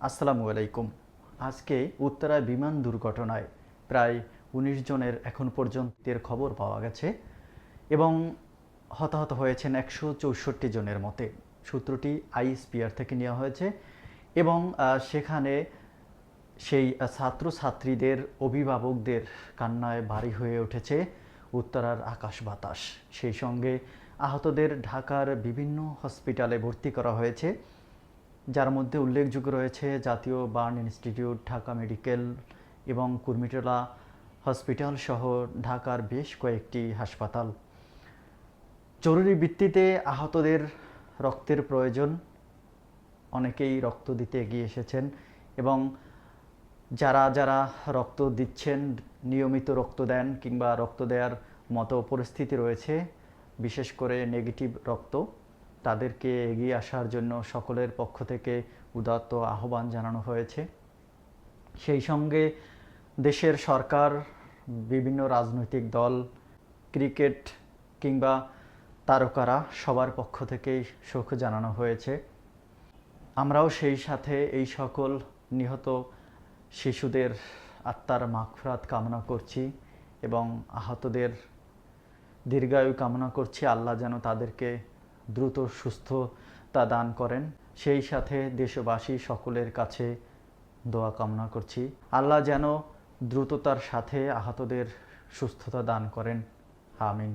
আসসালামু আলাইকুম। আজকে উত্তরায় বিমান দুর্ঘটনায় প্রায় ১৯ জনের এখন পর্যন্তের খবর পাওয়া গেছে এবং হতাহত হয়েছেন ১৬৪ জনের মতে। সূত্রটি আইএসপিআর থেকে নেওয়া হয়েছে এবং সেখানে সেই ছাত্রছাত্রীদের অভিভাবকদের কান্নায় ভারী হয়ে উঠেছে উত্তরার আকাশ বাতাস। সেই সঙ্গে আহতদের ঢাকার বিভিন্ন হসপিটালে ভর্তি করা হয়েছে, যার মধ্যে উল্লেখযোগ্য রয়েছে জাতীয় বার্ন ইনস্টিটিউট, ঢাকা মেডিকেল এবং কুর্মিটোলা হসপিটাল সহ ঢাকার বেশ কয়েকটি হাসপাতাল। জরুরি ভিত্তিতে আহতদের রক্তের প্রয়োজন, অনেকেই রক্ত দিতে এগিয়ে এসেছেন এবং যারা যারা রক্ত দিচ্ছেন, নিয়মিত রক্ত দেন কিংবা রক্ত দেওয়ার মতো পরিস্থিতি রয়েছে, বিশেষ করে নেগেটিভ রক্ত, তাদেরকে এগিয়ে আসার জন্য সকলের পক্ষ থেকে উদাত্ত আহ্বান জানানো হয়েছে। সেই সঙ্গে দেশের সরকার, বিভিন্ন রাজনৈতিক দল, ক্রিকেট কিংবা তারকারা সবার পক্ষ থেকেই শোক জানানো হয়েছে। আমরাও সেই সাথে এই সকল নিহত শিশুদের আত্মার মাগফিরাত কামনা করছি এবং আহতদের দীর্ঘায়ু কামনা করছি। আল্লাহ যেন তাদেরকে দ্রুত সুস্থতা দান করেন। সেই সাথে দেশবাসী সকলের কাছে দোয়া কামনা করছি, আল্লাহ যেন দ্রুততার সাথে আহতদের সুস্থতা দান করেন। আমিন।